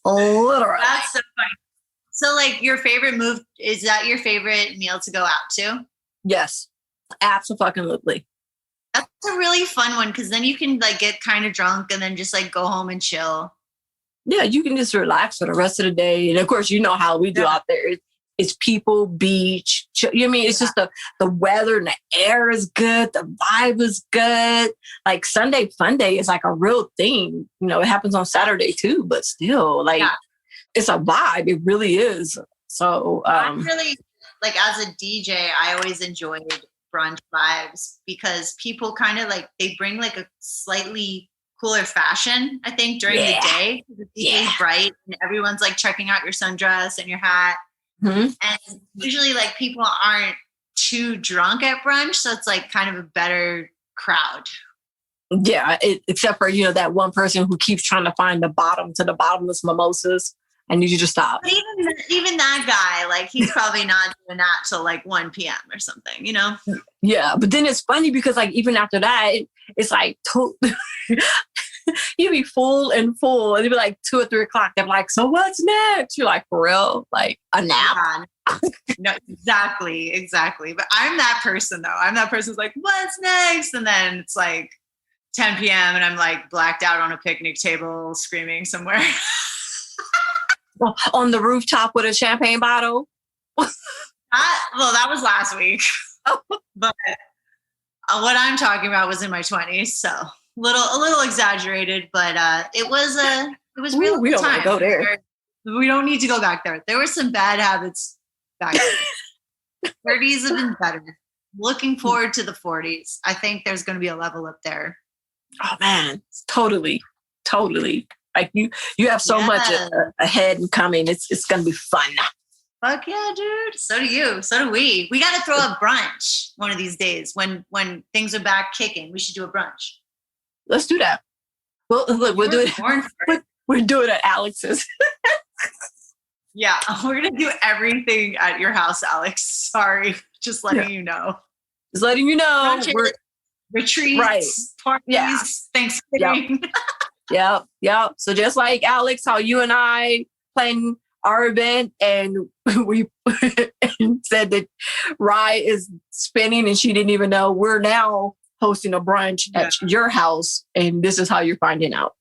That's so funny. So like your favorite move, is that your favorite meal to go out to? Yes, absolutely. That's a really fun one because then you can like get kind of drunk and then just like go home and chill. Yeah, you can just relax for the rest of the day. And of course, you know how we do out there. It's people, beach. You know what I mean? It's just the weather and the air is good. The vibe is good. Like Sunday Fun Day is like a real thing. You know, it happens on Saturday too, but still like it's a vibe. It really is. So I'm really like as a DJ, I always enjoyed brunch vibes because people kind of like they bring like a slightly cooler fashion, I think, during the day. It's usually bright and everyone's like checking out your sundress and your hat. Mm-hmm. And usually like people aren't too drunk at brunch. So it's like kind of a better crowd. Yeah. Except for, you know, that one person who keeps trying to find the bottom to the bottomless mimosas. I need you to stop. But even that guy, like he's probably not doing that till like 1 p.m. or something, you know? Yeah. But then it's funny because like even after that, it's like you be full. And it'd be like 2 or 3 o'clock. They're like, so what's next? You're like, for real? Like a nap? No, exactly. But I'm that person though. I'm that person who's like, what's next? And then it's like 10 p.m. and I'm like blacked out on a picnic table screaming somewhere. On the rooftop with a champagne bottle? Well, that was last week. But what I'm talking about was in my 20s, so a little exaggerated, but it was real. We don't want to go there. We don't need to go back there. There were some bad habits back then. 30s have been better. Looking forward to the 40s. I think there's going to be a level up there. Oh man, totally. Like you have so much ahead and coming. It's going to be fun. Fuck yeah, dude. So do you. So do we. We got to throw a brunch one of these days when things are back kicking. We should do a brunch. Let's do that. Well, look, we'll do it. We're doing it at Alex's. Yeah, we're going to do everything at your house, Alex. Sorry. Just letting you know. Just letting you know. We're retreats, right. Parties, Thanksgiving. Yep. So just like Alex, how you and I planned our event and we said that Rye is spinning and she didn't even know, we're now hosting a brunch at your house and this is how you're finding out.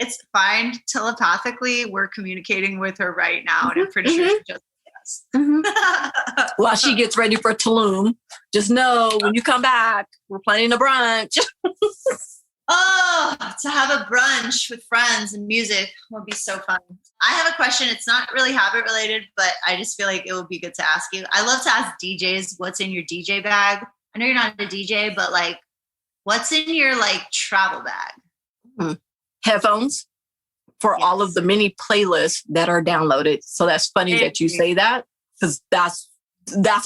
It's fine. Telepathically, we're communicating with her right now and I'm pretty sure she just yes. Mm-hmm. While she gets ready for Tulum, just know when you come back, we're planning a brunch. Oh, to have a brunch with friends and music would be so fun. I have a question. It's not really habit related, but I just feel like it would be good to ask you. I love to ask DJs what's in your DJ bag. I know you're not a DJ, but like, what's in your like travel bag? Headphones for all of the many playlists that are downloaded. So that's funny that you say that, because that's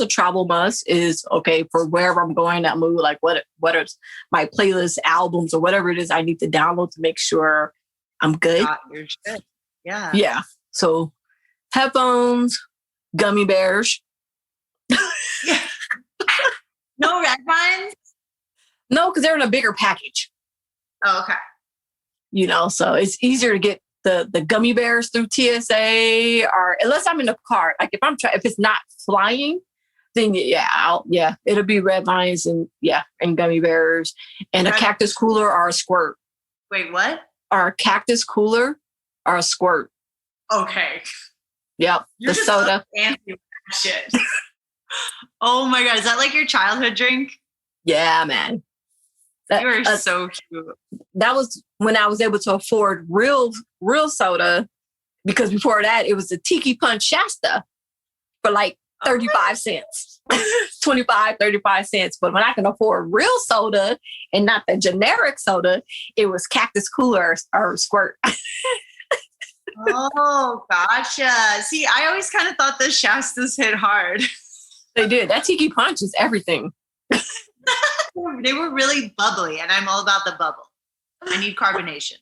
a travel must. Is okay for wherever I'm going, that move, like what are my playlist albums or whatever it is I need to download to make sure I'm good. You're good. Yeah. Yeah. So headphones, gummy bears. No red vines? No, because they're in a bigger package. Oh, okay. You know, so it's easier to get the gummy bears through TSA, or unless I'm in the car. Like if it's not flying, then it'll be red vines and gummy bears and a cactus cooler or a squirt. Wait, what? Or a cactus cooler or a squirt. Okay. Yep. You're the soda. Shit. Oh my God. Is that like your childhood drink? Yeah, man. You are so cute. That was when I was able to afford real soda, because before that it was the Tiki Punch Shasta for like 35 cents, 25, 35 cents. But when I can afford real soda and not the generic soda, it was cactus cooler or squirt. Oh, gotcha. See, I always kind of thought the Shastas hit hard. They did. That Tiki Punch is everything. They were really bubbly, and I'm all about the bubble. I need carbonation.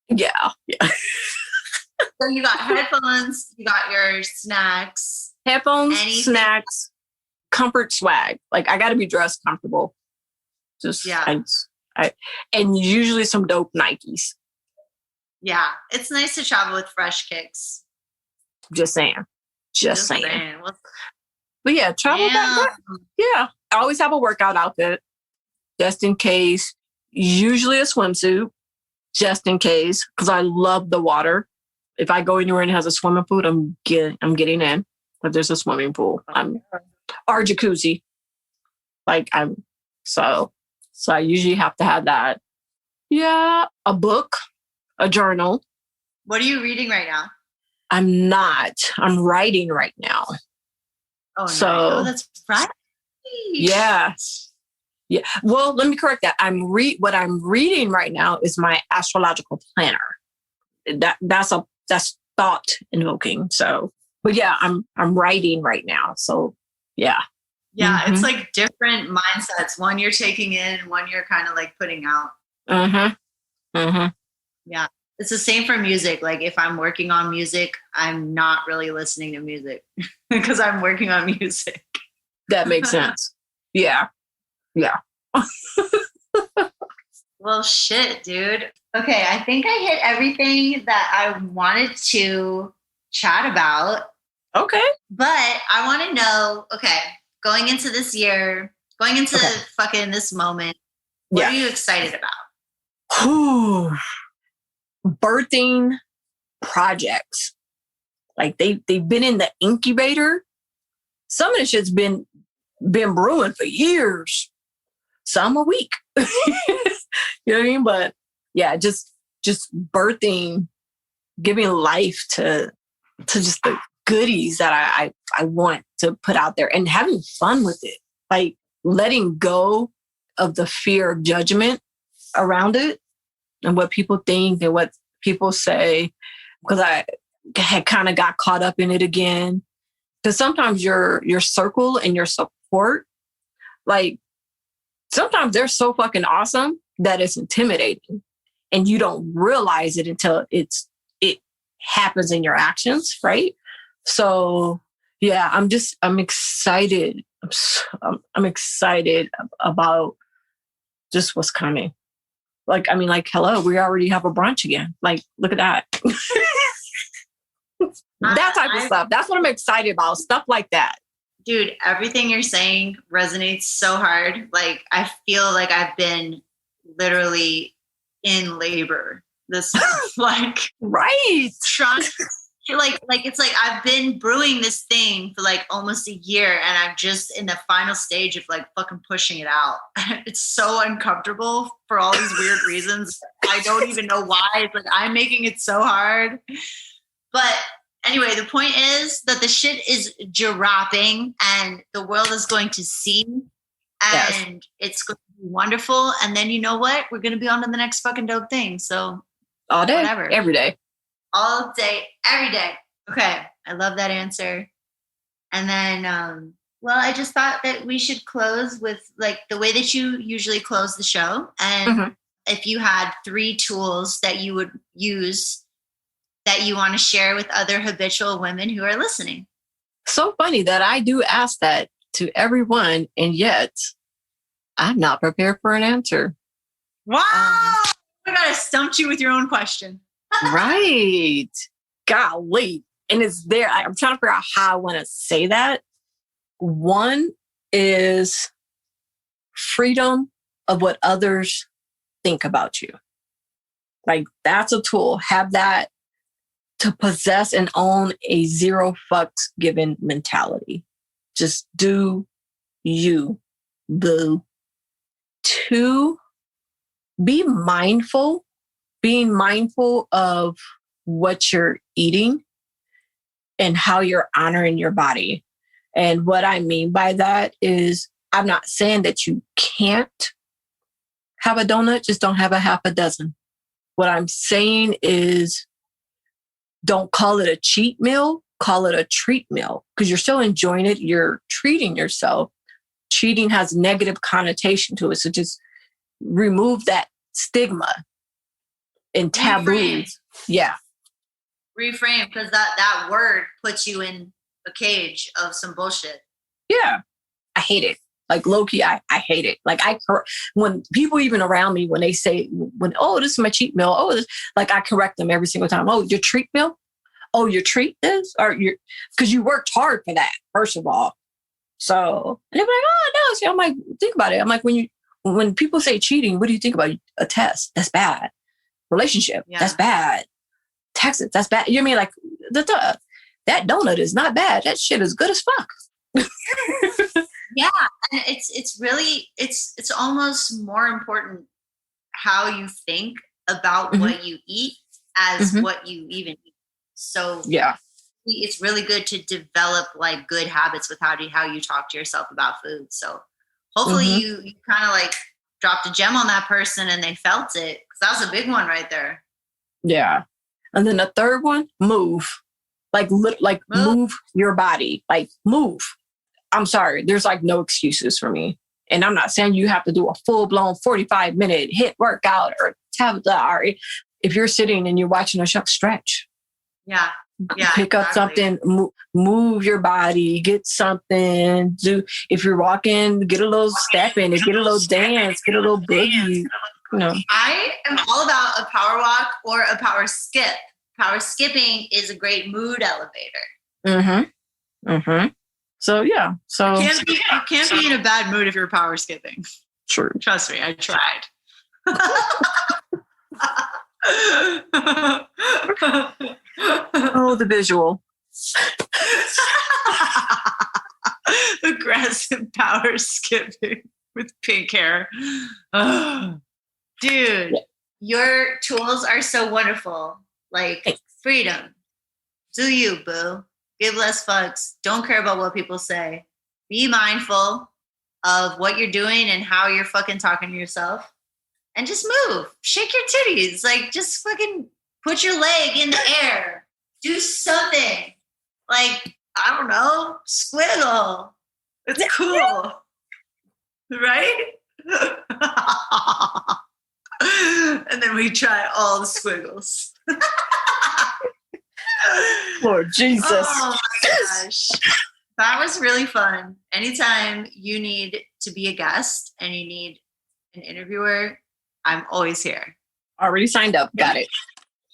Yeah. So you got headphones, you got your snacks. Headphones, snacks, comfort swag. Like I got to be dressed comfortable. Just and usually some dope Nikes. Yeah, it's nice to travel with fresh kicks. Just saying. But yeah, travel back. Yeah, I always have a workout outfit just in case. Usually a swimsuit, just in case, because I love the water. If I go anywhere and it has a swimming pool, I'm getting in. If there's a swimming pool, or jacuzzi. So I usually have to have that. Yeah, a book, a journal. What are you reading right now? I'm not. I'm writing right now. Oh, no, that's right. Yeah. Yeah. Well, let me correct that. What I'm reading right now is my astrological planner. That's thought invoking. So, but yeah, I'm writing right now. So, yeah. Yeah, It's like different mindsets. One you're taking in, one you're kind of like putting out. Yeah. It's the same for music. Like if I'm working on music, I'm not really listening to music because I'm working on music. That makes sense. Yeah. Yeah. Well, shit, dude. Okay. I think I hit everything that I wanted to chat about. Okay. But I want to know, going into this year, fucking this moment, what are you excited about? Birthing projects. Like they've been in the incubator. Some of the shit's been brewing for years. Some a week. You know what I mean? But yeah, just birthing, giving life to just the goodies that I want to put out there and having fun with it. Like letting go of the fear of judgment around it and what people think and what people say, because I had kind of got caught up in it again. Because sometimes your circle and your support, like sometimes they're so fucking awesome that it's intimidating, and you don't realize it until it happens in your actions, right? So yeah, I'm excited. I'm excited about just what's coming. Hello, we already have a brunch again. Like, look at that. That type of stuff. That's what I'm excited about. Stuff like that. Dude, everything you're saying resonates so hard. Like, I feel like I've been literally in labor this month. Like, right. trying like it's like I've been brewing this thing for like almost a year, and I'm just in the final stage of like fucking pushing it out. It's so uncomfortable for all these weird reasons. I don't even know why. It's like I'm making it so hard. But anyway, the point is that the shit is dropping, and the world is going to see, and it's going to be wonderful. And then you know what? We're going to be on to the next fucking dope thing. So all day, whatever, every day. All day, every day. Okay. I love that answer. And then, well, I just thought that we should close with like the way that you usually close the show. And if you had 3 tools that you would use that you want to share with other habitual women who are listening. So funny that I do ask that to everyone, and yet I'm not prepared for an answer. Wow. I gotta stump you with your own question. Right. Golly. And it's there. I'm trying to figure out how I want to say that. One is freedom of what others think about you. Like that's a tool. Have that to possess and own a 0 fucks given mentality. Just do you, boo. 2, be mindful. Being mindful of what you're eating and how you're honoring your body. And what I mean by that is I'm not saying that you can't have a donut, just don't have a half a dozen. What I'm saying is don't call it a cheat meal, call it a treat meal, because you're still enjoying it. You're treating yourself. Cheating has negative connotation to it. So just remove that stigma and taboos. Yeah. Reframe, because that word puts you in a cage of some bullshit. Yeah. I hate it. Like low-key, I hate it. Like when people even around me, when they say, oh, this is my cheat meal. Oh, this, like I correct them every single time. Oh, your treat meal? Oh, your treat this? Or because you worked hard for that, first of all. So, and they're like, oh, no. See, I'm like, think about it. I'm like, when people say cheating, what do you think about? A test? That's bad. Relationship? Yeah. That's bad. Taxes? That's bad. You know what I mean? Like, that donut is not bad. That shit is good as fuck. Yeah. And it's really, it's almost more important how you think about what you eat as what you even eat. So yeah, it's really good to develop like good habits with how you talk to yourself about food. So hopefully you kind of like dropped a gem on that person and they felt it, because that was a big one right there. Yeah. And then the third one, move. Like move your body. Like move. I'm sorry. There's like no excuses for me. And I'm not saying you have to do a full-blown 45-minute HIIT workout or or if you're sitting and you're watching a show, stretch. Yeah. Yeah. Pick up something, move your body, get something. If you're walking, get a little step in it, get a little dance, get a little boogie. You know. I am all about a power walk or a power skip. Power skipping is a great mood elevator. So yeah. So you can't be in a bad mood if you're power skipping. True. Trust me, I tried. Oh, the visual. Aggressive power skipping with pink hair. Dude, your tools are so wonderful. Like freedom. Do you, boo. Give less fucks. Don't care about what people say. Be mindful of what you're doing and how you're fucking talking to yourself. And just move. Shake your titties. Like, just fucking put your leg in the air. Do something. Like, I don't know, squiggle. It's cool. Right? And then we try all the squiggles. Lord Jesus. Oh my gosh. That was really fun. Anytime you need to be a guest and you need an interviewer, I'm always here. Already signed up. Got it.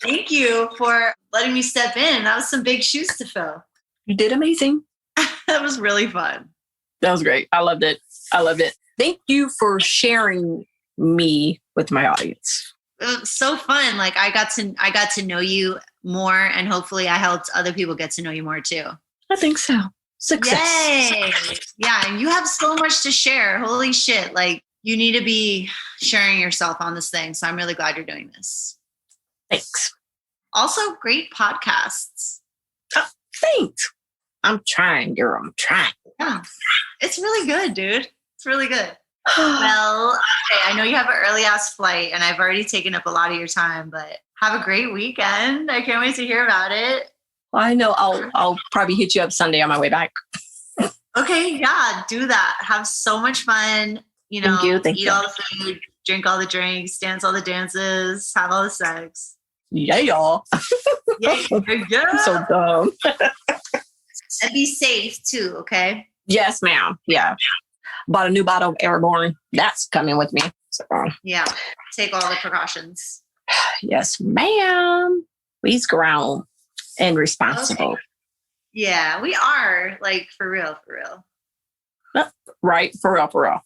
Thank you for letting me step in. That was some big shoes to fill. You did amazing. That was really fun. That was great. I loved it. Thank you for sharing me with my audience. It was so fun. Like I got to know you more, and hopefully I helped other people get to know you more too. I think so. Success. Yay! Yeah, and you have so much to share. Holy shit. Like, you need to be sharing yourself on this thing. So I'm really glad you're doing this. Thanks. Also, great podcasts. Oh, thanks. I'm trying, girl. I'm trying. Yeah, it's really good, dude. It's really good. Well, okay, I know you have an early ass flight and I've already taken up a lot of your time, but have a great weekend. I can't wait to hear about it. I know I'll probably hit you up Sunday on my way back. Okay, yeah, do that. Have so much fun. You know, Thank eat you. all the food, drink all the drinks, dance all the dances, have all the sex. Yeah, y'all. Yeah. I'm so dumb. And be safe too, okay? Yes, ma'am. Yeah. Bought a new bottle of Airborne. That's coming with me. So, Yeah. Take all the precautions. yes, ma'am. We's grown and responsible. Okay. Yeah, we are. Like, for real, for real. Right? For real, for real.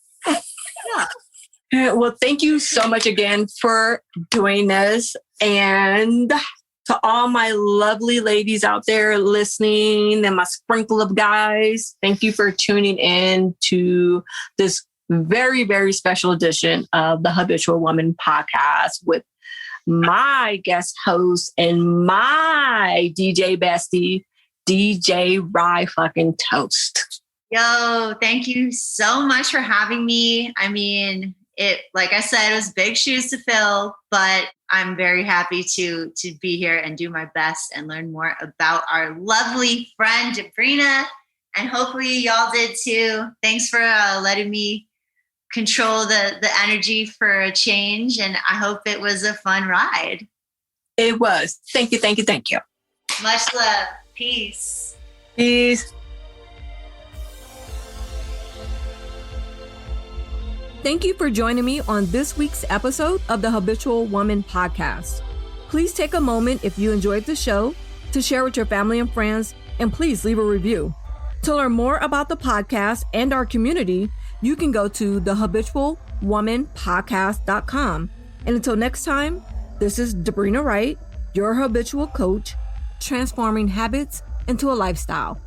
Yeah. Well, thank you so much again for doing this. And to all my lovely ladies out there listening and my sprinkle of guys, thank you for tuning in to this very, very special edition of the Habitual Woman Podcast with my guest host and my DJ bestie, DJ Rye fucking Toast. Yo, thank you so much for having me. I mean, it, like I said, it was big shoes to fill, but I'm very happy to be here and do my best and learn more about our lovely friend, Debrina. And hopefully y'all did too. Thanks for letting me control the energy for a change. And I hope it was a fun ride. It was. Thank you, thank you, thank you. Much love. Peace. Peace. Thank you for joining me on this week's episode of the Habitual Woman Podcast. Please take a moment if you enjoyed the show to share with your family and friends, and please leave a review. To learn more about the podcast and our community, you can go to thehabitualwomanpodcast.com. And until next time, this is Debrina Wright, your habitual coach, transforming habits into a lifestyle.